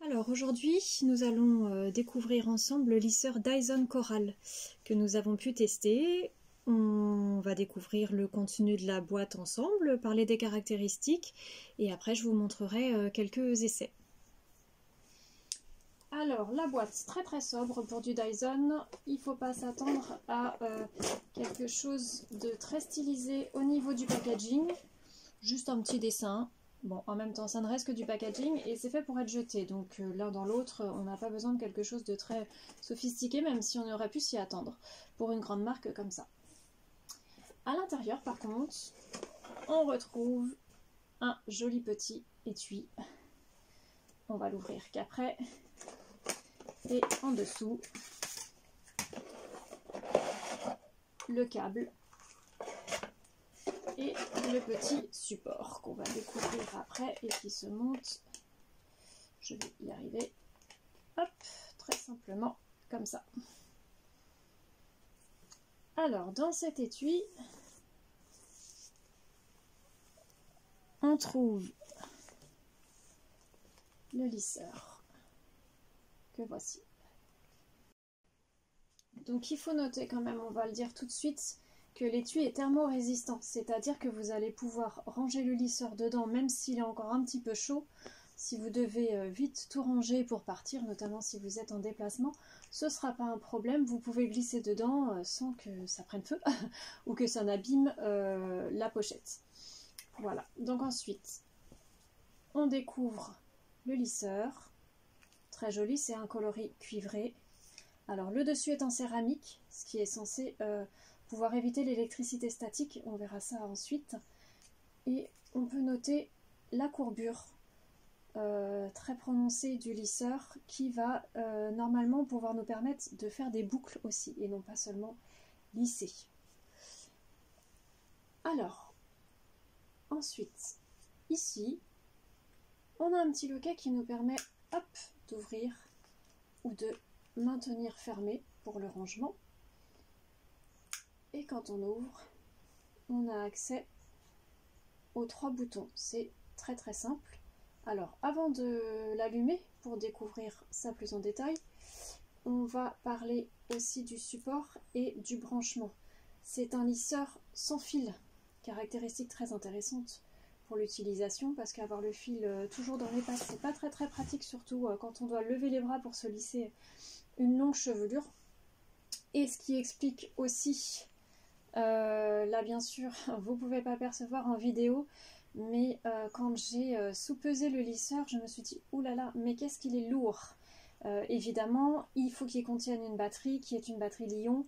Alors aujourd'hui, nous allons découvrir ensemble le lisseur Dyson Coral que nous avons pu tester. On va découvrir le contenu de la boîte ensemble, parler des caractéristiques et après je vous montrerai quelques essais. Alors la boîte, très sobre pour du Dyson, il ne faut pas s'attendre à quelque chose de très stylisé au niveau du packaging, juste un petit dessin. Bon, en même temps, ça ne reste que du packaging et c'est fait pour être jeté. Donc l'un dans l'autre, on n'a pas besoin de quelque chose de très sophistiqué, même si on aurait pu s'y attendre pour une grande marque comme ça. À l'intérieur, par contre, on retrouve un joli petit étui. On va l'ouvrir qu'après. Et en dessous, le câble et le petit support qu'on va découvrir après et qui se monte. Je vais y arriver. Hop, très simplement, comme ça. Alors, dans cet étui, on trouve le lisseur que voici. Donc, il faut noter quand même, on va le dire tout de suite, que l'étui est thermorésistant, c'est-à-dire que vous allez pouvoir ranger le lisseur dedans, même s'il est encore un petit peu chaud. Si vous devez vite tout ranger pour partir, notamment si vous êtes en déplacement, ce ne sera pas un problème. Vous pouvez glisser dedans sans que ça prenne feu ou que ça n'abîme la pochette. Voilà, donc ensuite, on découvre le lisseur. Très joli, c'est un coloris cuivré. Alors le dessus est en céramique, ce qui est censé pouvoir éviter l'électricité statique. On verra ça ensuite. Et on peut noter la courbure très prononcée du lisseur qui va normalement pouvoir nous permettre de faire des boucles aussi et non pas seulement lisser. Alors, ensuite, ici, on a un petit loquet qui nous permet d'ouvrir ou de maintenir fermé pour le rangement. Et quand on ouvre, on a accès aux 3 boutons. C'est très simple. Alors, avant de l'allumer, pour découvrir ça plus en détail, on va parler aussi du support et du branchement. C'est un lisseur sans fil, caractéristique très intéressante pour l'utilisation, parce qu'avoir le fil toujours dans les pattes, c'est pas très pratique, surtout quand on doit lever les bras pour se lisser une longue chevelure. Et ce qui explique aussi, là bien sûr, vous pouvez pas percevoir en vidéo, mais quand j'ai soupesé le lisseur, je me suis dit, oulala, mais qu'est-ce qu'il est lourd. Évidemment, il faut qu'il contienne une batterie, qui est une batterie Li-ion,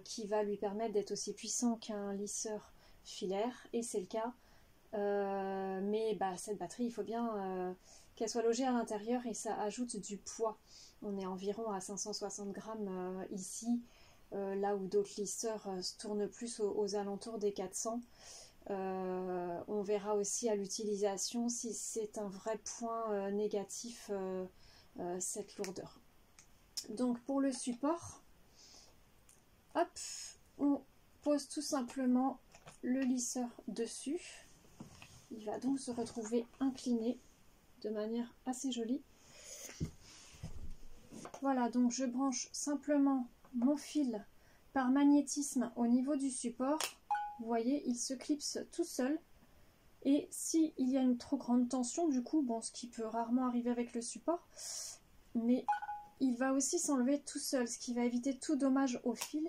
qui va lui permettre d'être aussi puissant qu'un lisseur filaire, et c'est le cas. Mais cette batterie, il faut bien qu'elle soit logée à l'intérieur et ça ajoute du poids. On est environ à 560 grammes ici, là où d'autres lisseurs se tournent plus aux alentours des 400. On verra aussi à l'utilisation si c'est un vrai point négatif, cette lourdeur. Donc pour le support, hop, on pose tout simplement le lisseur dessus. Il va donc se retrouver incliné de manière assez jolie. Voilà, donc je branche simplement mon fil par magnétisme au niveau du support. Vous voyez, il se clipse tout seul. Et s'il y a une trop grande tension, du coup, bon, ce qui peut rarement arriver avec le support, mais il va aussi s'enlever tout seul, ce qui va éviter tout dommage au fil.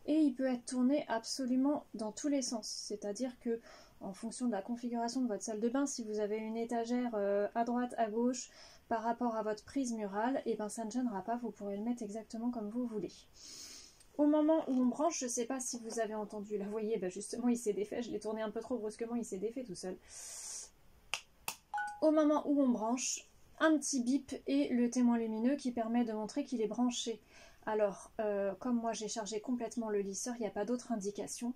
Et il peut être tourné absolument dans tous les sens. C'est-à-dire que, en fonction de la configuration de votre salle de bain, si vous avez une étagère à droite, à gauche, par rapport à votre prise murale, et ben ça ne gênera pas, vous pourrez le mettre exactement comme vous voulez. Au moment où on branche, je ne sais pas si vous avez entendu, là vous voyez, ben justement il s'est défait, je l'ai tourné un peu trop brusquement, il s'est défait tout seul. Au moment où on branche, un petit bip et le témoin lumineux qui permet de montrer qu'il est branché. Alors, comme moi j'ai chargé complètement le lisseur, il n'y a pas d'autre indication.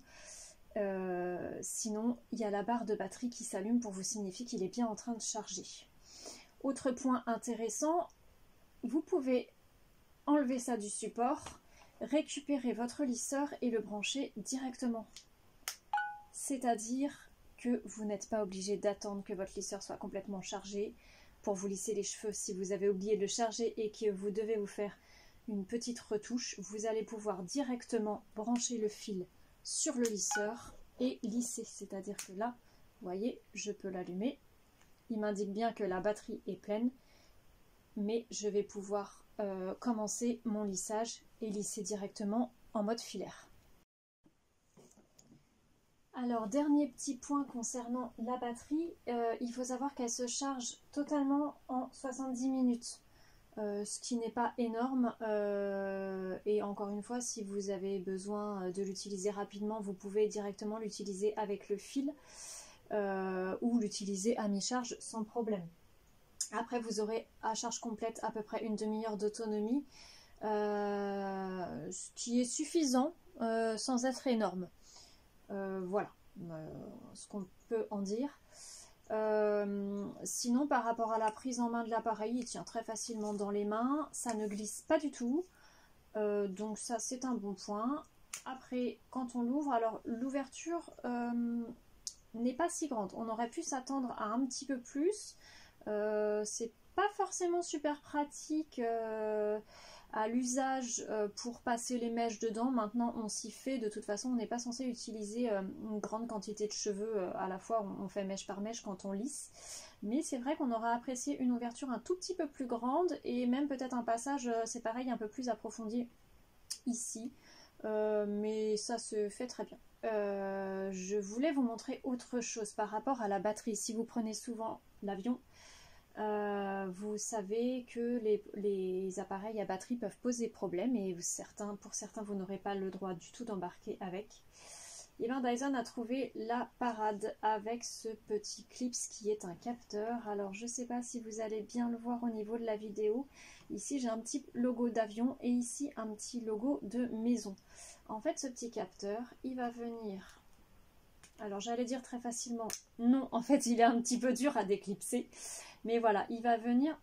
Sinon, il y a la barre de batterie qui s'allume pour vous signifier qu'il est bien en train de charger. Autre point intéressant, vous pouvez enlever ça du support, récupérer votre lisseur et le brancher directement. C'est-à-dire que vous n'êtes pas obligé d'attendre que votre lisseur soit complètement chargé. pour vous lisser les cheveux si vous avez oublié de le charger et que vous devez vous faire une petite retouche. Vous allez pouvoir directement brancher le fil sur le lisseur et lisser, c'est-à-dire que là, vous voyez, je peux l'allumer. Il m'indique bien que la batterie est pleine, mais je vais pouvoir commencer mon lissage et lisser directement en mode filaire. Alors, dernier petit point concernant la batterie, il faut savoir qu'elle se charge totalement en 70 minutes, ce qui n'est pas énorme. Et encore une fois, si vous avez besoin de l'utiliser rapidement, vous pouvez directement l'utiliser avec le fil ou l'utiliser à mi-charge sans problème. Après, vous aurez à charge complète à peu près une demi-heure d'autonomie, ce qui est suffisant sans être énorme. Voilà ce qu'on peut en dire. Sinon, par rapport à la prise en main de l'appareil, il tient très facilement dans les mains, ça ne glisse pas du tout, donc ça c'est un bon point. Après, quand on l'ouvre, alors l'ouverture n'est pas si grande, on aurait pu s'attendre à un petit peu plus. C'est pas forcément super pratique à l'usage pour passer les mèches dedans. Maintenant on s'y fait, de toute façon on n'est pas censé utiliser une grande quantité de cheveux à la fois, on fait mèche par mèche quand on lisse, mais c'est vrai qu'on aura apprécié une ouverture un tout petit peu plus grande et même peut-être un passage, c'est pareil, un peu plus approfondi ici, mais ça se fait très bien. Je voulais vous montrer autre chose par rapport à la batterie. Si vous prenez souvent l'avion, vous savez que les appareils à batterie peuvent poser problème et pour certains vous n'aurez pas le droit du tout d'embarquer avec. Et bien Dyson a trouvé la parade avec ce petit clip qui est un capteur. Alors je ne sais pas si vous allez bien le voir au niveau de la vidéo. Ici j'ai un petit logo d'avion et ici un petit logo de maison. En fait ce petit capteur il va venir, alors j'allais dire très facilement, non en fait il est un petit peu dur à déclipser. Mais voilà, il va venir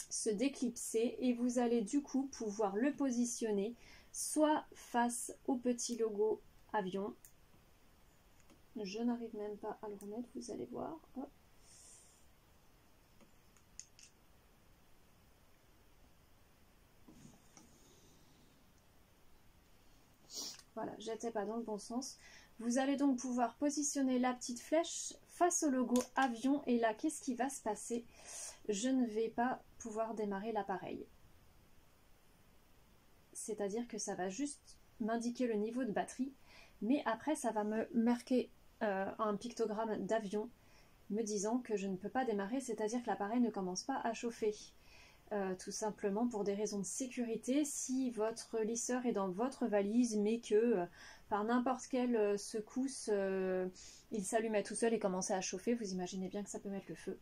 se déclipser et vous allez du coup pouvoir le positionner soit face au petit logo avion. Je n'arrive même pas à le remettre, vous allez voir. Hop. Voilà, j'étais pas dans le bon sens. Vous allez donc pouvoir positionner la petite flèche face au logo avion et là, qu'est-ce qui va se passer? Je ne vais pas pouvoir démarrer l'appareil. C'est-à-dire que ça va juste m'indiquer le niveau de batterie, mais après ça va me marquer un pictogramme d'avion me disant que je ne peux pas démarrer, c'est-à-dire que l'appareil ne commence pas à chauffer. Tout simplement pour des raisons de sécurité, si votre lisseur est dans votre valise mais que par n'importe quelle secousse il s'allumait tout seul et commençait à chauffer, vous imaginez bien que ça peut mettre le feu.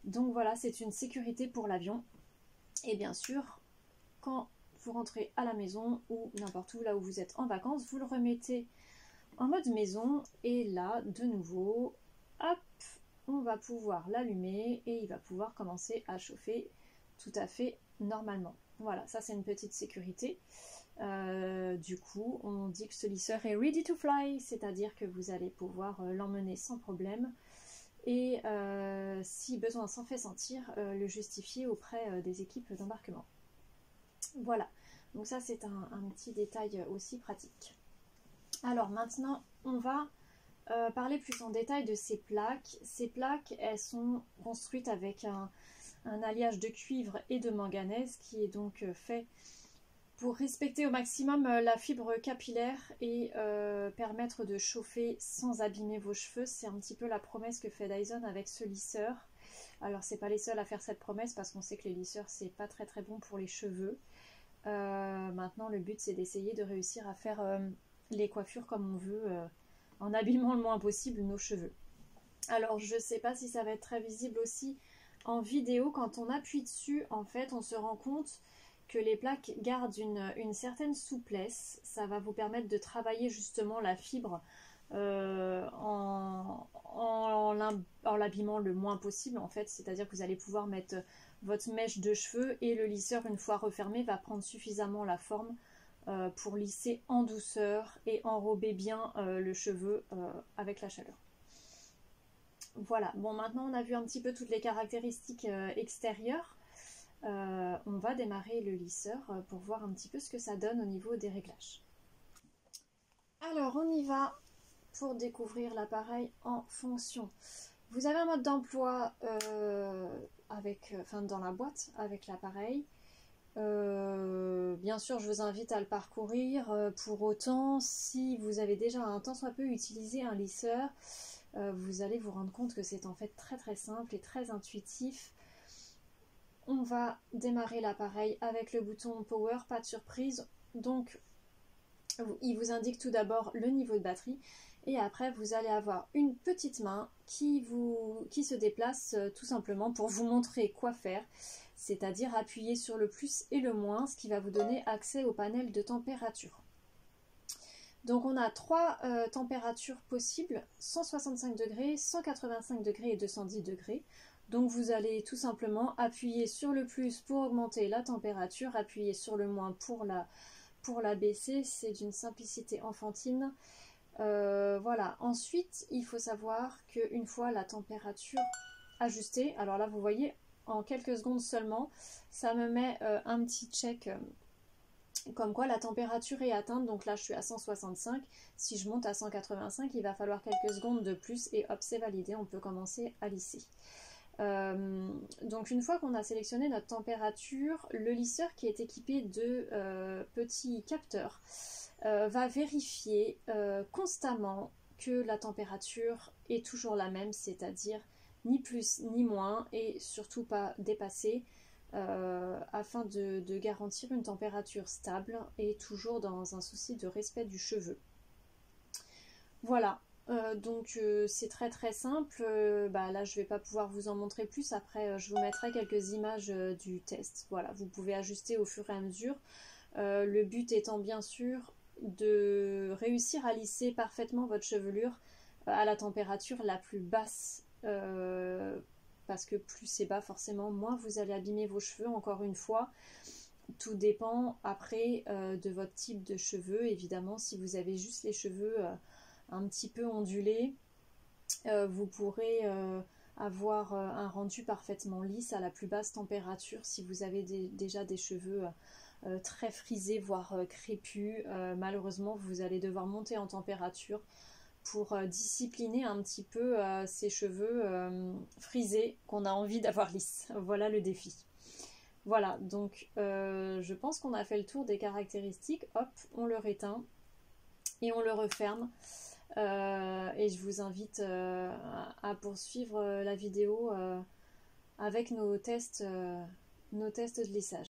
Donc voilà, c'est une sécurité pour l'avion. Et bien sûr, quand vous rentrez à la maison ou n'importe où, là où vous êtes en vacances, vous le remettez en mode maison et là, de nouveau, hop, on va pouvoir l'allumer et il va pouvoir commencer à chauffer tout à fait normalement. Voilà, ça c'est une petite sécurité. Du coup, on dit que ce lisseur est ready to fly, c'est-à-dire que vous allez pouvoir l'emmener sans problème et si besoin s'en fait sentir, le justifier auprès des équipes d'embarquement. Voilà, donc ça c'est un petit détail aussi pratique. Alors maintenant, on va parler plus en détail de ces plaques. Ces plaques, elles sont construites avec un alliage de cuivre et de manganèse qui est donc fait pour respecter au maximum la fibre capillaire et permettre de chauffer sans abîmer vos cheveux. C'est un petit peu la promesse que fait Dyson avec ce lisseur. Alors c'est pas les seuls à faire cette promesse parce qu'on sait que les lisseurs c'est pas très très bon pour les cheveux. Maintenant le but c'est d'essayer de réussir à faire les coiffures comme on veut en abîmant le moins possible nos cheveux. Alors je sais pas si ça va être très visible aussi en vidéo, quand on appuie dessus en fait on se rend compte que les plaques gardent une certaine souplesse. Ça va vous permettre de travailler justement la fibre en l'abîmant le moins possible en fait, c'est-à-dire que vous allez pouvoir mettre votre mèche de cheveux et le lisseur une fois refermé va prendre suffisamment la forme pour lisser en douceur et enrober bien le cheveu avec la chaleur. Voilà, bon maintenant on a vu un petit peu toutes les caractéristiques extérieures. On va démarrer le lisseur pour voir un petit peu ce que ça donne au niveau des réglages. Alors on y va pour découvrir l'appareil en fonction. Vous avez un mode d'emploi dans la boîte avec l'appareil. Bien sûr, je vous invite à le parcourir. Pour autant, si vous avez déjà un tant soit peu utilisé un lisseur, vous allez vous rendre compte que c'est en fait très très simple et très intuitif. On va démarrer l'appareil avec le bouton Power, pas de surprise. Donc, il vous indique tout d'abord le niveau de batterie et après vous allez avoir une petite main qui se déplace tout simplement pour vous montrer quoi faire, c'est-à-dire appuyer sur le plus et le moins, ce qui va vous donner accès au panel de température. Donc on a trois températures possibles, 165 degrés, 185 degrés et 210 degrés. Donc vous allez tout simplement appuyer sur le plus pour augmenter la température, appuyer sur le moins pour la baisser, c'est d'une simplicité enfantine. Voilà, ensuite il faut savoir qu'une fois la température ajustée, alors là vous voyez en quelques secondes seulement, ça me met un petit check comme quoi la température est atteinte. Donc là je suis à 165, si je monte à 185 il va falloir quelques secondes de plus et hop c'est validé, on peut commencer à lisser. Donc une fois qu'on a sélectionné notre température, le lisseur qui est équipé de petits capteurs va vérifier constamment que la température est toujours la même, c'est-à-dire ni plus ni moins et surtout pas dépassée, afin de garantir une température stable et toujours dans un souci de respect du cheveu. Voilà. Donc c'est très très simple. Là je vais pas pouvoir vous en montrer plus, après je vous mettrai quelques images du test. Voilà, vous pouvez ajuster au fur et à mesure. Le but étant bien sûr de réussir à lisser parfaitement votre chevelure à la température la plus basse, parce que plus c'est bas forcément moins vous allez abîmer vos cheveux. Encore une fois, tout dépend après de votre type de cheveux. Évidemment, si vous avez juste les cheveux un petit peu ondulé, vous pourrez avoir un rendu parfaitement lisse à la plus basse température. Si vous avez déjà des cheveux très frisés, voire crépus, malheureusement vous allez devoir monter en température pour discipliner un petit peu ces cheveux frisés qu'on a envie d'avoir lisses. Voilà le défi. Voilà, donc je pense qu'on a fait le tour des caractéristiques. Hop, on le réteint et on le referme. Et je vous invite à poursuivre la vidéo avec nos tests de lissage.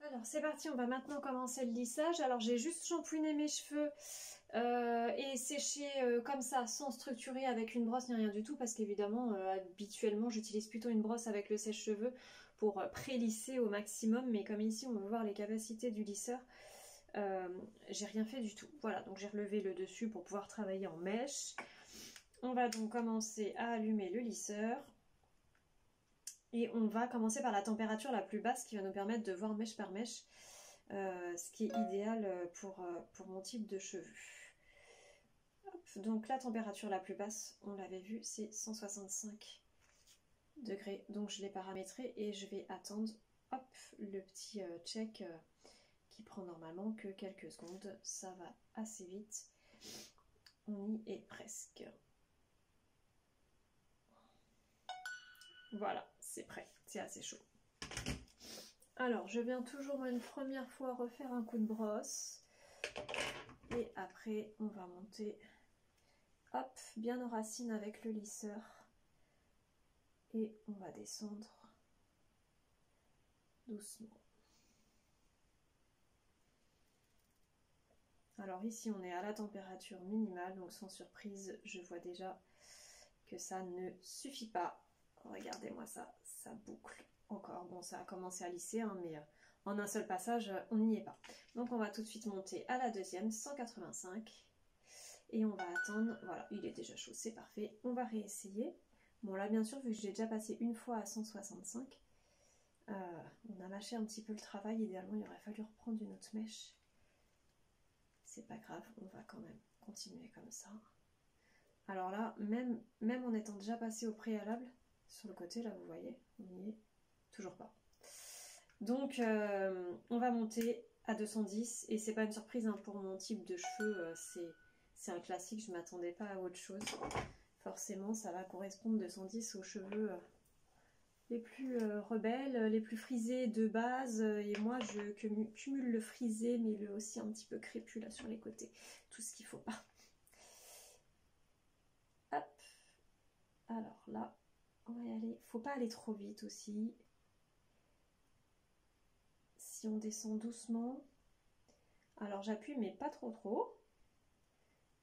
Alors c'est parti, on va maintenant commencer le lissage. Alors j'ai juste shampooiné mes cheveux et séché comme ça, sans structurer avec une brosse ni rien du tout, parce qu'évidemment habituellement j'utilise plutôt une brosse avec le sèche-cheveux pour pré-lisser au maximum, mais comme ici on veut voir les capacités du lisseur, j'ai rien fait du tout. Voilà, donc j'ai relevé le dessus pour pouvoir travailler en mèche. On va donc commencer à allumer le lisseur et on va commencer par la température la plus basse qui va nous permettre de voir mèche par mèche, ce qui est idéal pour mon type de cheveux. Hop, donc la température la plus basse, on l'avait vu, c'est 165 degrés, donc je l'ai paramétré et je vais attendre hop, le petit check qui prend normalement que quelques secondes. Ça va assez vite, on y est presque. Voilà, c'est prêt, c'est assez chaud. Alors je viens toujours une première fois refaire un coup de brosse et après on va monter hop bien aux racines avec le lisseur et on va descendre doucement. Alors ici on est à la température minimale, donc sans surprise je vois déjà que ça ne suffit pas. Regardez-moi ça, ça boucle encore. Bon, ça a commencé à lisser, hein, mais en un seul passage on n'y est pas. Donc on va tout de suite monter à la deuxième, 185, et on va attendre. Voilà, il est déjà chaud, c'est parfait. On va réessayer. Bon là bien sûr, vu que j'ai déjà passé une fois à 165, on a mâché un petit peu le travail. Idéalement il aurait fallu reprendre une autre mèche. C'est pas grave, on va quand même continuer comme ça. Alors là, même en étant déjà passé au préalable, sur le côté, là, vous voyez, on n'y est toujours pas. Donc, on va monter à 210, et c'est pas une surprise hein, pour mon type de cheveux, c'est un classique, je m'attendais pas à autre chose. Forcément, ça va correspondre 210 aux cheveux les plus rebelles, les plus frisés de base, et moi je cumule le frisé, mais le aussi un petit peu crépus là sur les côtés, tout ce qu'il faut pas. Hop, alors là, on va y aller, faut pas aller trop vite aussi. Si on descend doucement, alors j'appuie mais pas trop.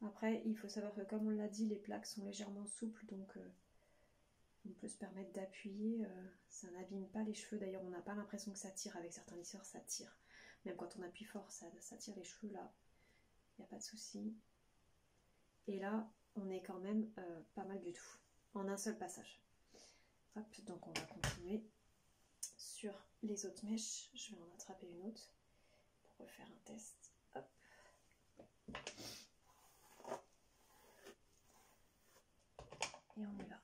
Après il faut savoir que comme on l'a dit, les plaques sont légèrement souples, donc on peut se permettre d'appuyer, ça n'abîme pas les cheveux. D'ailleurs on n'a pas l'impression que ça tire, avec certains lisseurs ça tire. Même quand on appuie fort, ça tire les cheveux là, il n'y a pas de souci. Et là on est quand même pas mal du tout, en un seul passage. Hop, donc on va continuer sur les autres mèches. Je vais en attraper une autre pour refaire un test. Hop. Et on y va.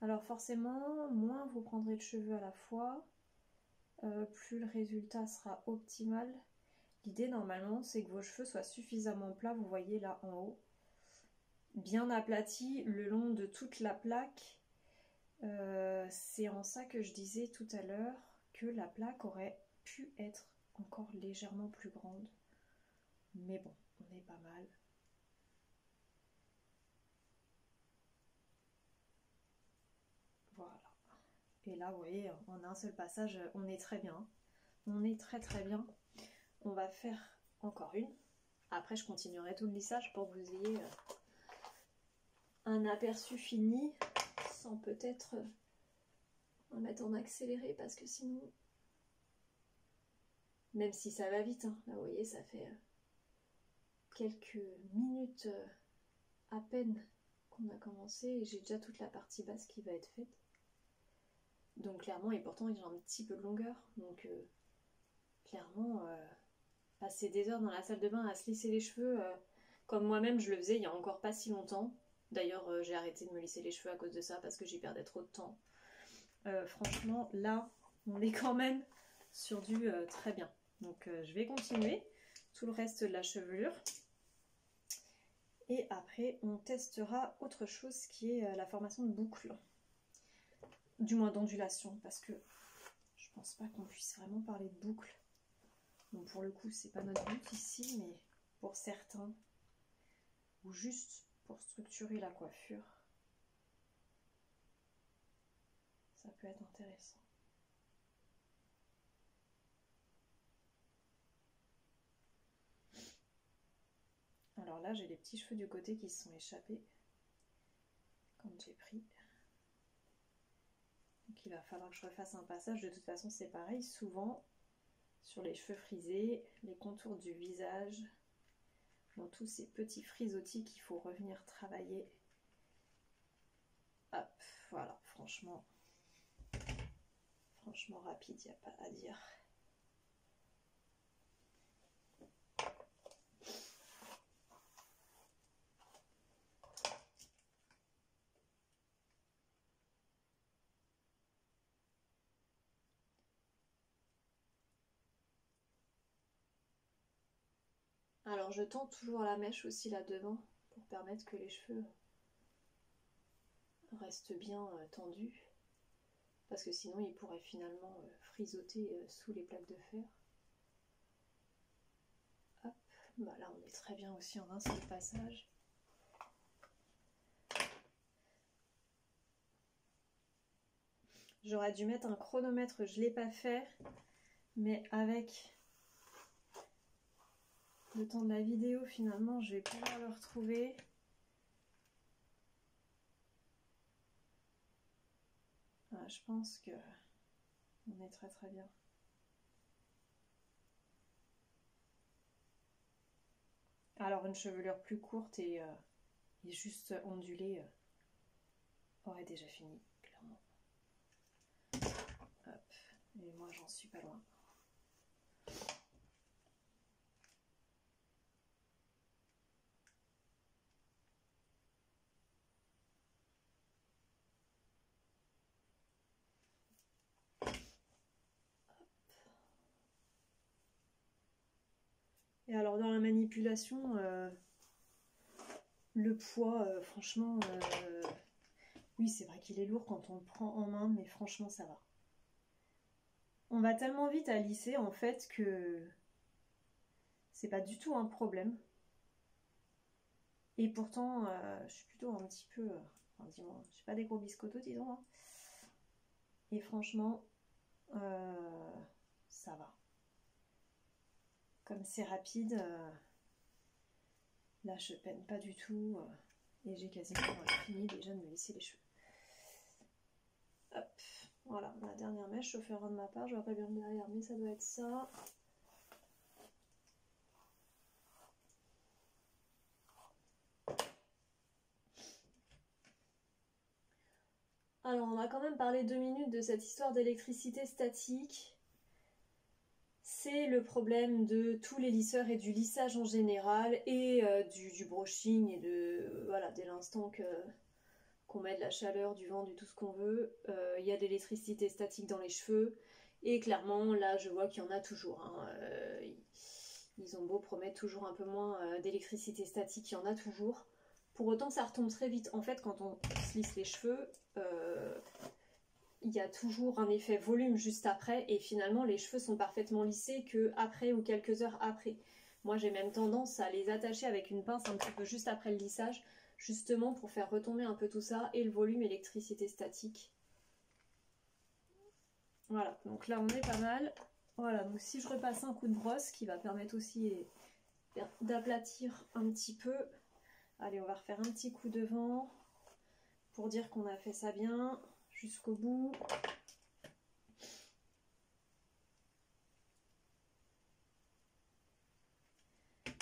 Alors forcément, moins vous prendrez de cheveux à la fois, plus le résultat sera optimal. L'idée normalement c'est que vos cheveux soient suffisamment plats, vous voyez là en haut, bien aplatis le long de toute la plaque. C'est en ça que je disais tout à l'heure que la plaque aurait pu être encore légèrement plus grande. Mais bon, on est pas mal. Voilà. Et là, vous voyez, en un seul passage, on est très bien. On est très bien. On va faire encore une. Après, je continuerai tout le lissage pour que vous ayez un aperçu fini, sans peut-être en mettre en accéléré, parce que sinon, même si ça va vite, hein, là, vous voyez, ça fait quelques minutes à peine qu'on a commencé, et j'ai déjà toute la partie basse qui va être faite. Donc clairement, et pourtant il a un petit peu de longueur, donc clairement passer des heures dans la salle de bain à se lisser les cheveux, comme moi-même je le faisais il y a encore pas si longtemps. D'ailleurs j'ai arrêté de me lisser les cheveux à cause de ça, parce que j'y perdais trop de temps. Franchement là on est quand même sur du très bien. Donc je vais continuer tout le reste de la chevelure. Et après on testera autre chose qui est la formation de boucles. Du moins d'ondulation, parce que je pense pas qu'on puisse vraiment parler de boucles. Donc pour le coup, c'est pas notre but ici, mais pour certains, ou juste pour structurer la coiffure, ça peut être intéressant. Alors là, j'ai les petits cheveux du côté qui se sont échappés quand j'ai pris. Donc il va falloir que je refasse un passage. De toute façon, c'est pareil. Souvent, sur les cheveux frisés, les contours du visage, dans tous ces petits frisottis qu'il faut revenir travailler. Hop, voilà, franchement rapide, il n'y a pas à dire. Alors je tends toujours la mèche aussi là devant pour permettre que les cheveux restent bien tendus, parce que sinon ils pourraient finalement frisoter sous les plaques de fer. Hop, bah là on est très bien aussi en un seul passage. J'aurais dû mettre un chronomètre, je ne l'ai pas fait, mais avec le temps de la vidéo finalement je vais pouvoir le retrouver. Ah, je pense que on est très bien. Alors une chevelure plus courte et juste ondulée aurait déjà fini, clairement. Hop, et moi j'en suis pas loin. Et alors dans la manipulation, le poids, franchement, oui c'est vrai qu'il est lourd quand on le prend en main, mais franchement ça va. On va tellement vite à lisser en fait que c'est pas du tout un problème. Et pourtant, je suis plutôt un petit peu... enfin, dis-moi, je suis pas des gros biscottos, disons. Hein. Et franchement, ça va. Comme c'est rapide, là je peine pas du tout. Et j'ai quasiment fini déjà de me lisser les cheveux. Hop, voilà, la dernière mèche, sauf erreur de ma part, je vois pas bien derrière, mais ça doit être ça. Alors on a quand même parlé 2 minutes de cette histoire d'électricité statique. C'est le problème de tous les lisseurs et du lissage en général et du brushing et de voilà, dès l'instant qu'on met de la chaleur, du vent, du tout ce qu'on veut, il y a de l'électricité statique dans les cheveux et clairement là je vois qu'il y en a toujours. Hein. Ils ont beau promettre toujours un peu moins d'électricité statique, il y en a toujours. Pour autant ça retombe très vite. En fait quand on se lisse les cheveux, il y a toujours un effet volume juste après et finalement les cheveux sont parfaitement lissés que après ou quelques heures après. Moi j'ai même tendance à les attacher avec une pince un petit peu juste après le lissage, justement pour faire retomber un peu tout ça et le volume électricité statique. Voilà, donc là on est pas mal. Voilà, donc si je repasse un coup de brosse qui va permettre aussi d'aplatir un petit peu. Allez, on va refaire un petit coup de vent pour dire qu'on a fait ça bien jusqu'au bout.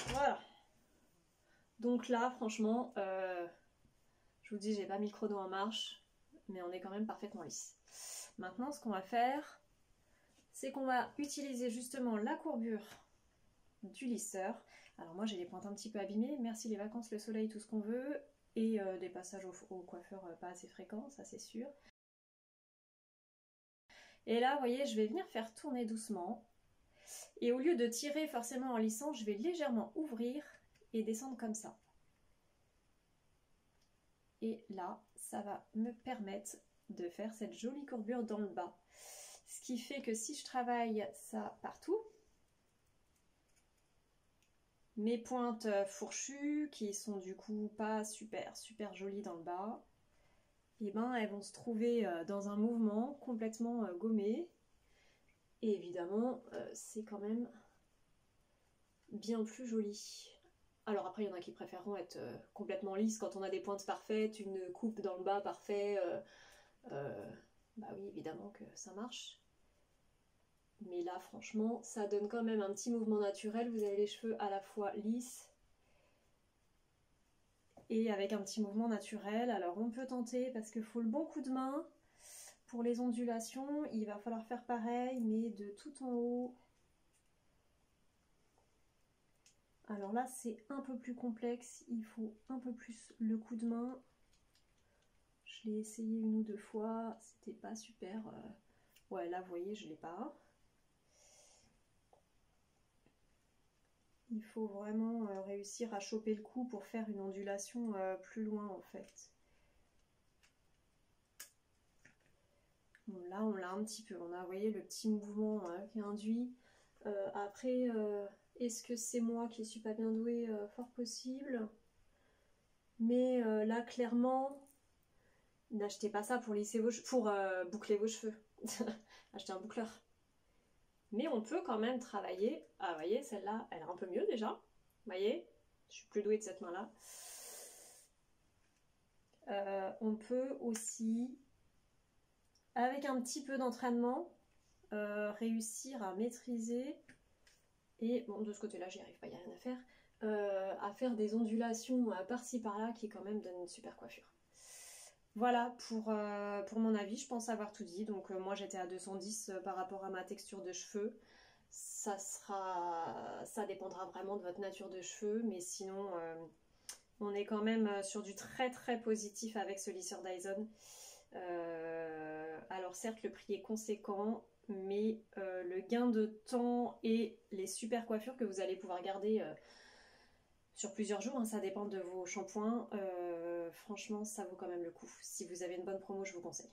Voilà. Donc là, franchement, je vous dis, j'ai pas mis le chrono en marche, mais on est quand même parfaitement lisse. Maintenant, ce qu'on va faire, c'est qu'on va utiliser justement la courbure du lisseur. Alors moi, j'ai les pointes un petit peu abîmées. Merci les vacances, le soleil, tout ce qu'on veut. Et des passages au coiffeur pas assez fréquents, ça c'est sûr. Et là, vous voyez, je vais venir faire tourner doucement. Et au lieu de tirer forcément en lissant, je vais légèrement ouvrir et descendre comme ça. Et là, ça va me permettre de faire cette jolie courbure dans le bas. Ce qui fait que si je travaille ça partout, mes pointes fourchues, qui sont du coup pas super jolies dans le bas, et ben elles vont se trouver dans un mouvement complètement gommé. Et évidemment, c'est quand même bien plus joli. Alors après, il y en a qui préféreront être complètement lisses quand on a des pointes parfaites, une coupe dans le bas parfait. Bah oui, évidemment que ça marche. Mais là, franchement, ça donne quand même un petit mouvement naturel. Vous avez les cheveux à la fois lisses et avec un petit mouvement naturel. Alors on peut tenter parce qu'il faut le bon coup de main. Pour les ondulations, il va falloir faire pareil, mais de tout en haut. Alors là, c'est un peu plus complexe. Il faut un peu plus le coup de main. Je l'ai essayé 1 ou 2 fois. C'était pas super. Ouais, là, vous voyez, je l'ai pas. Il faut vraiment réussir à choper le coup pour faire une ondulation plus loin en fait. Bon, là on l'a un petit peu, on a, vous voyez, le petit mouvement qui est induit. Après, est-ce que c'est moi qui suis pas bien douée? Fort possible. Mais là clairement, n'achetez pas ça pour lisser vos pour boucler vos cheveux. Achetez un boucleur. Mais on peut quand même travailler. Ah, vous voyez, celle-là, elle est un peu mieux déjà. Vous voyez, je suis plus douée de cette main-là. On peut aussi, avec un petit peu d'entraînement, réussir à maîtriser, et bon, de ce côté-là, j'y arrive pas, il n'y a rien à faire, à faire des ondulations par-ci par-là qui quand même donnent une super coiffure. Voilà pour mon avis, je pense avoir tout dit. Donc moi j'étais à 210 par rapport à ma texture de cheveux. Ça dépendra vraiment de votre nature de cheveux, mais sinon on est quand même sur du très positif avec ce lisseur Dyson. Alors certes, le prix est conséquent, mais le gain de temps et les super coiffures que vous allez pouvoir garder sur plusieurs jours, hein, ça dépend de vos shampoings, franchement, ça vaut quand même le coup. Si vous avez une bonne promo, je vous conseille.